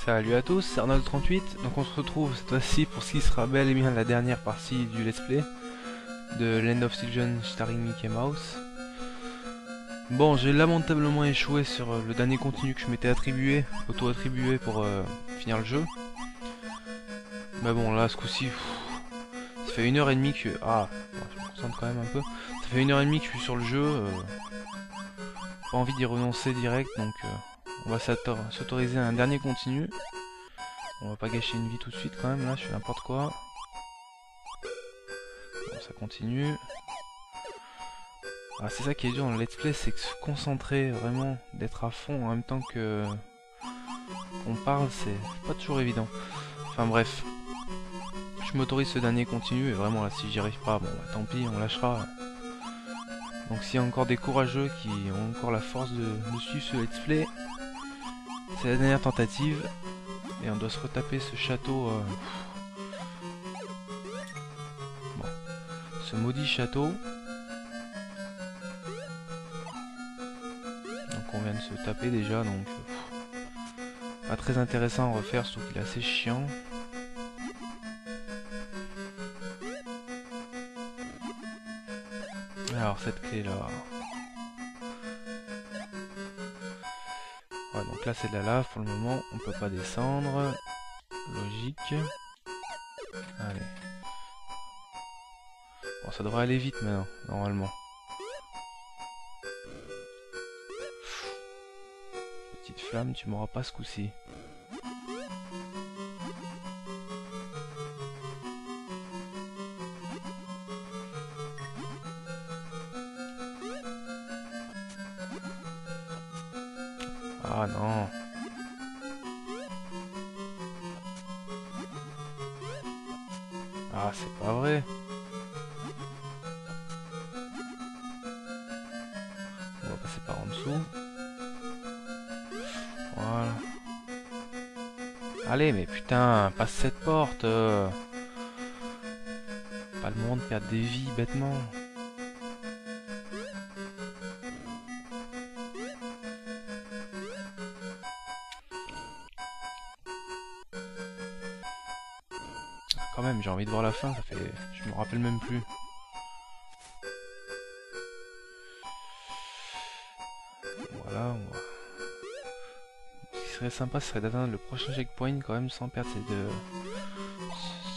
Salut à tous, c'est Arnold38, donc on se retrouve cette fois-ci pour ce qui sera bel et bien la dernière partie du let's play de Land of Legends starring Mickey Mouse. Bon, j'ai lamentablement échoué sur le dernier continu que je m'étais attribué, auto-attribué pour finir le jeu. Mais bon, là, ce coup-ci, ça fait 1h30 que... Ah, bon, je me concentre quand même un peu. Ça fait 1h30 que je suis sur le jeu, pas envie d'y renoncer direct, donc on va s'autoriser un dernier continu. On va pas gâcher une vie tout de suite quand même, là, je fais n'importe quoi. Bon, ça continue. Ah, c'est ça qui est dur dans le let's play, c'est que se concentrer vraiment, d'être à fond en même temps que qu'on parle, c'est pas toujours évident. Enfin bref, je m'autorise ce dernier continu et vraiment là, si j'y arrive pas, bon bah tant pis, on lâchera. Donc s'il y a encore des courageux qui ont encore la force de suivre ce let's play, c'est la dernière tentative et on doit se retaper ce château. Bon, ce maudit château. Donc on vient de se taper déjà, donc pas très intéressant à refaire, surtout qu'il est assez chiant. Alors cette clé là. Ouais, donc là c'est de la lave pour le moment, on peut pas descendre. Logique. Allez. Bon, ça devrait aller vite maintenant, normalement. Petite flamme, tu m'auras pas ce coup-ci. Ah non. Ah, c'est pas vrai. On va passer par en dessous. Voilà. Allez, mais putain, passe cette porte. Pas le moment de perdre des vies bêtement. Quand même, j'ai envie de voir la fin, ça fait... Je me rappelle même plus. Voilà, on va... Ce qui serait sympa, ce serait d'atteindre le prochain checkpoint quand même sans perdre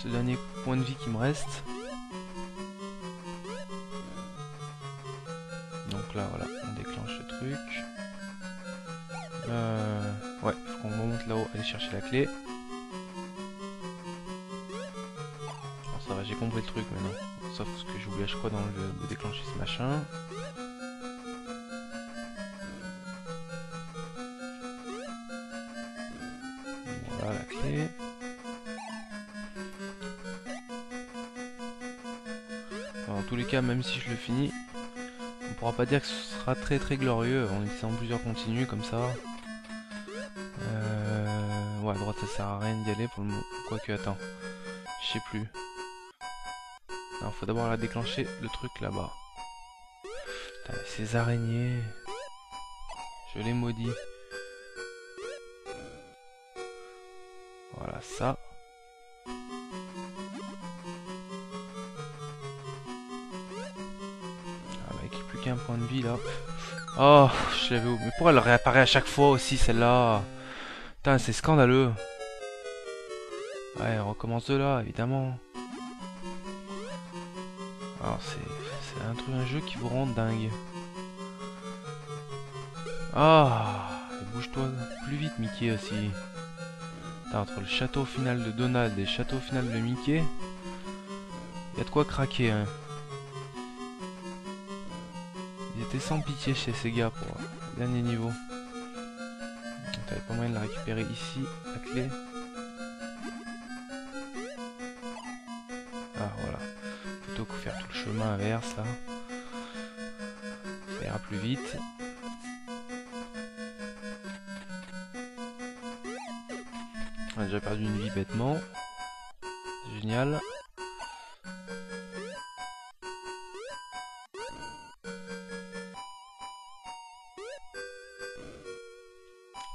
ce dernier point de vie qui me reste. Donc là, voilà, on déclenche le truc. Ouais, faut qu'on remonte là-haut, aller chercher la clé. Bon, ça va, j'ai compris le truc maintenant. Sauf ce que j'oublie à chaque fois dans de déclencher ce machin. Voilà la clé. Alors, dans tous les cas, même si je le finis, on pourra pas dire que ce sera très très glorieux en utilisant plusieurs continues comme ça. Ouais, à droite ça sert à rien d'y aller pour le moment. Quoique, attends, je sais plus. Alors, faut d'abord la déclencher le truc là-bas. Putain, ces araignées, je les maudis. Voilà ça. Ah, avec plus qu'un point de vie là. Oh, je l'avais oublié. Mais pourquoi elle réapparaît à chaque fois aussi celle-là? Putain, c'est scandaleux. Ouais, on recommence de là, évidemment. Alors c'est un jeu qui vous rend dingue. Ah, bouge-toi plus vite Mickey aussi. Putain, entre le château final de Donald et le château final de Mickey, y a de quoi craquer hein. Ils étaient sans pitié chez ces gars pour le dernier niveau. T'avais pas moyen de la récupérer ici, la clé. Ah voilà. Plutôt que faire tout le chemin inverse là. Ça ira plus vite. On a déjà perdu une vie bêtement. Génial.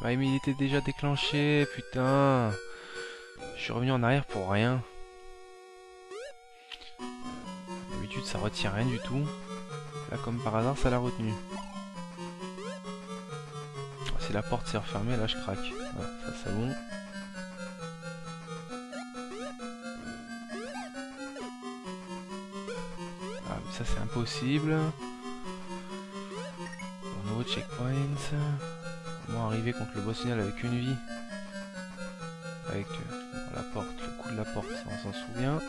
Ouais, mais il était déjà déclenché, putain. Je suis revenu en arrière pour rien. D'habitude, ça retient rien du tout. Là, comme par hasard, ça l'a retenu. Si la porte s'est refermée, là, je craque. Voilà, ça, c'est bon. Ah, mais ça, c'est impossible. Bon, nouveau checkpoint. Au moins arriver contre le boss final avec une vie. Avec la porte, le coup de la porte, ça, on s'en souvient.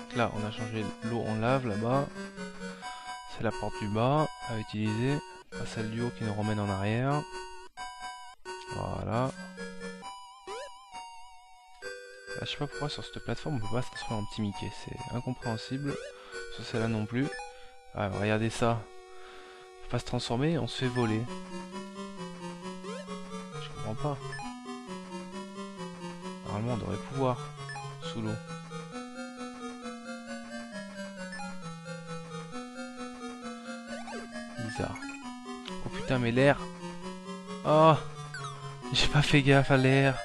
Donc là, on a changé l'eau en lave là-bas. C'est la porte du bas à utiliser. Pas celle du haut qui nous ramène en arrière. Voilà. Là, je sais pas pourquoi sur cette plateforme on peut pas se transformer en petit Mickey. C'est incompréhensible. Sur celle-là non plus. Ah, regardez ça. On peut pas se transformer, on se fait voler. Je comprends pas. Normalement on devrait pouvoir. Sous l'eau. Bizarre. Oh putain, mais l'air. Oh, j'ai pas fait gaffe à l'air.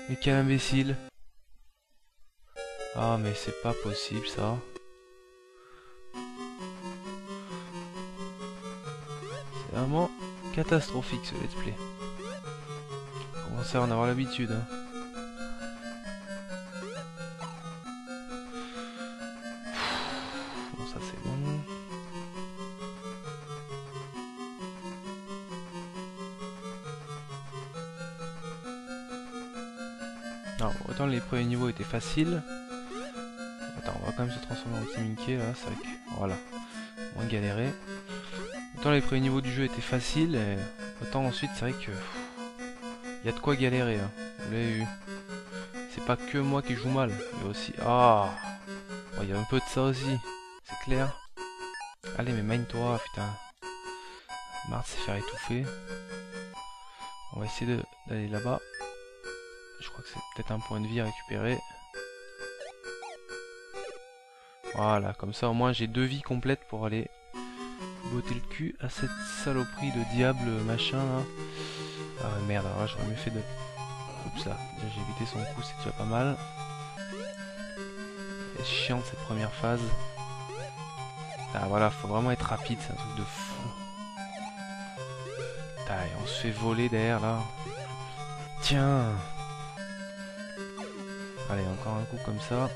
Mais quel imbécile. Ah, mais c'est pas possible ça. C'est vraiment catastrophique ce let's play. On commence à en avoir l'habitude. Hein. Bon, ça c'est bon. Non, autant les premiers niveaux étaient faciles. Attends, on va quand même se transformer en petit Mickey là, c'est vrai que... Voilà, moins galérer. Autant les premiers niveaux du jeu étaient faciles, et autant ensuite c'est vrai que... Il y a de quoi galérer, hein. Vous l'avez vu. C'est pas que moi qui joue mal, il y a aussi... Ah oh, il y a un peu de ça aussi, c'est clair. Allez, mais mine-toi, putain. Marre de se faire étouffer. On va essayer d'aller là-bas. Je crois que c'est peut-être un point de vie à récupérer. Voilà, comme ça au moins j'ai 2 vies complètes pour aller botter le cul à cette saloperie de diable machin là. Ah merde, alors là j'aurais mieux fait de... Oups là, déjà j'ai évité son coup, c'est déjà pas mal. C'est chiant cette première phase. Ah voilà, faut vraiment être rapide, c'est un truc de fou. Putain, et on se fait voler derrière là. Tiens. Allez, encore un coup comme ça.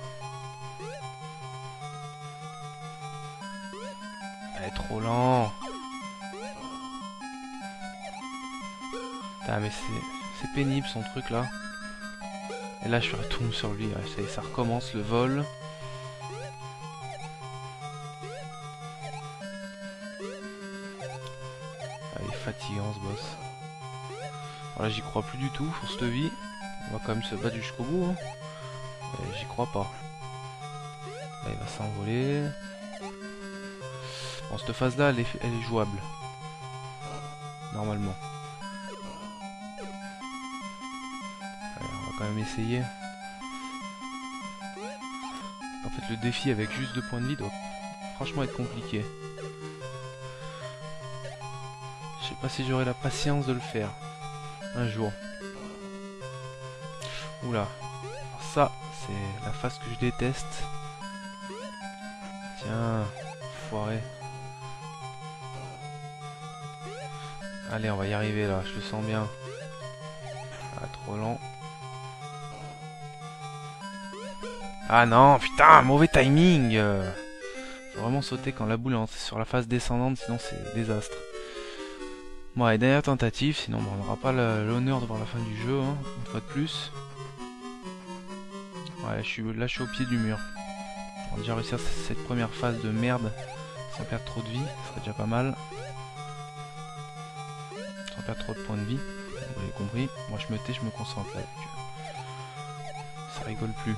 Elle est trop lent. Putain, mais c'est pénible son truc là. Et là je retombe sur lui, ouais, ça recommence le vol. Ah, il est fatigant ce boss. Voilà, j'y crois plus du tout pour cette vie. On va quand même se battre jusqu'au bout. Hein. J'y crois pas. Là il va s'envoler. Bon, cette phase là elle est jouable. Normalement. Allez, on va quand même essayer. En fait le défi avec juste 2 points de vie doit franchement être compliqué. Je sais pas si j'aurai la patience de le faire. Un jour. Oula. Alors ça, c'est la phase que je déteste. Tiens, foiré. Allez, on va y arriver là, je le sens bien. Ah, trop lent. Ah non, putain, mauvais timing. Faut vraiment sauter quand la boule est sur la phase descendante, sinon c'est désastre. Bon, allez, dernière tentative, sinon bon, on n'aura pas l'honneur de voir la fin du jeu, hein, une fois de plus. Ouais, là je suis au pied du mur. On va déjà réussir cette première phase de merde sans perdre trop de vie, ce serait déjà pas mal. Sans perdre trop de points de vie, vous l'avez compris. Moi je me tais, je me concentre là, ça rigole plus.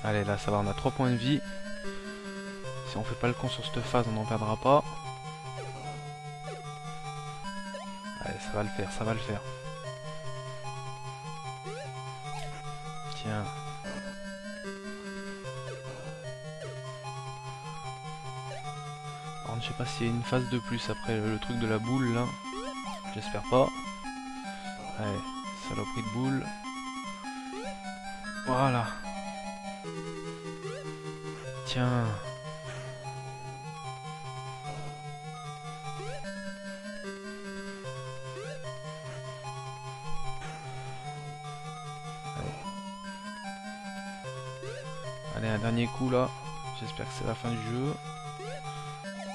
Allez, là ça va, on a 3 points de vie. Si on fait pas le con sur cette phase, on n'en perdra pas. Allez, ça va le faire, ça va le faire. Tiens. Alors, je sais pas s'il y a une phase de plus après le truc de la boule là. J'espère pas. Allez, saloperie de boule. Voilà. Tiens. Allez, un dernier coup là. J'espère que c'est la fin du jeu.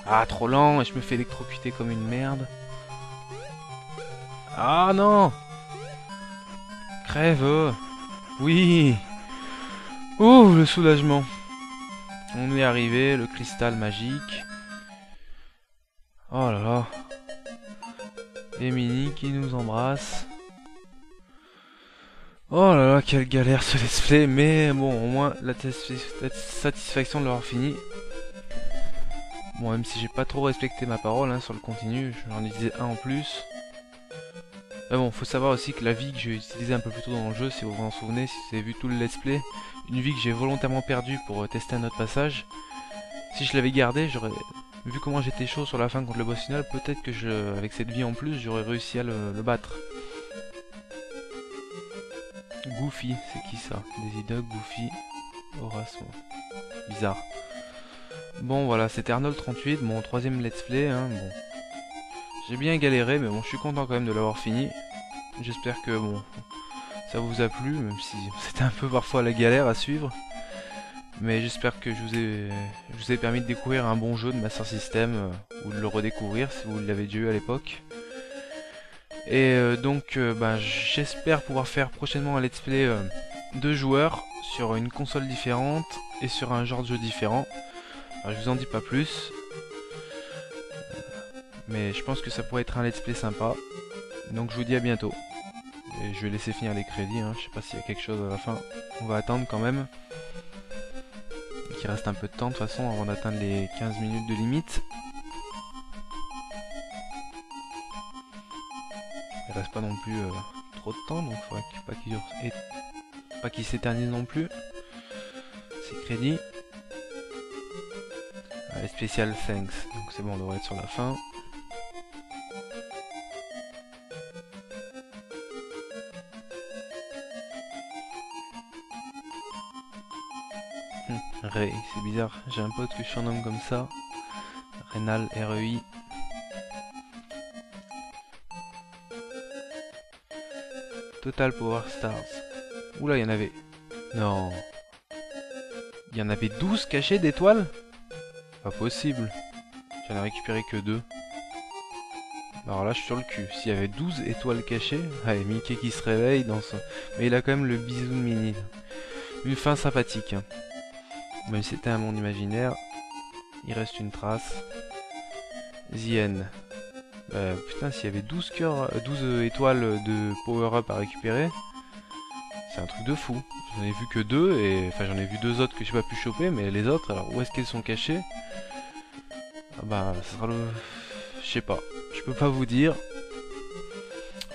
Ah, trop lent et je me fais électrocuter comme une merde. Ah non! Crève! Oui! Ouh, le soulagement! On est arrivé, le cristal magique. Oh là là! Et Mini qui nous embrasse. Oh là là, quelle galère ce let's play, mais bon, au moins la satisfaction de l'avoir fini. Bon, même si j'ai pas trop respecté ma parole hein, sur le continu, j'en disais un en plus. Mais bon, faut savoir aussi que la vie que j'ai utilisée un peu plus tôt dans le jeu, si vous vous en souvenez, si vous avez vu tout le let's play, une vie que j'ai volontairement perdue pour tester un autre passage. Si je l'avais gardée, j'aurais vu comment j'étais chaud sur la fin contre le boss final, peut-être que avec cette vie en plus, j'aurais réussi à le battre. Goofy, c'est qui ça? Daisy Duck, Goofy, Horace, bizarre. Bon voilà, c'était Arnold38, mon troisième let's play, hein, bon. J'ai bien galéré, mais bon, je suis content quand même de l'avoir fini. J'espère que bon, ça vous a plu, même si c'était un peu parfois la galère à suivre. Mais j'espère que je vous ai permis de découvrir un bon jeu de Master System, ou de le redécouvrir si vous l'avez déjà eu à l'époque. Et donc j'espère pouvoir faire prochainement un let's play 2 joueurs sur une console différente et sur un genre de jeu différent. Alors, je vous en dis pas plus, mais je pense que ça pourrait être un let's play sympa. Donc je vous dis à bientôt. Et je vais laisser finir les crédits, hein. Je sais pas s'il y a quelque chose à la fin. On va attendre quand même. Il reste un peu de temps de toute façon avant d'atteindre les 15 minutes de limite. Il reste pas non plus trop de temps, donc il faudrait pas qu'il s'éternise non plus. C'est crédit. Allez, spécial thanks. Donc c'est bon, on devrait être sur la fin. Ray, c'est bizarre, j'ai un pote que je surnomme comme ça. Rénal, REI. Total Power Stars. Oula, il y en avait... Non. Il y en avait 12 cachés d'étoiles? Pas possible. J'en ai récupéré que 2. Alors là, je suis sur le cul. S'il y avait 12 étoiles cachées... Allez, Mickey qui se réveille dans son... Mais il a quand même le bisou de Mini. Une fin sympathique. Hein. Même si c'était un monde imaginaire, il reste une trace. The End. Putain, s'il y avait 12 étoiles de power-up à récupérer, c'est un truc de fou. J'en ai vu que 2, et enfin j'en ai vu 2 autres que j'ai pas pu choper, mais les autres, alors où est-ce qu'elles sont cachées? Ah bah, ça sera le... Je sais pas, je peux pas vous dire.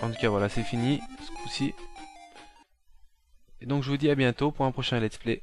En tout cas, voilà, c'est fini, ce coup-ci. Et donc je vous dis à bientôt pour un prochain let's play.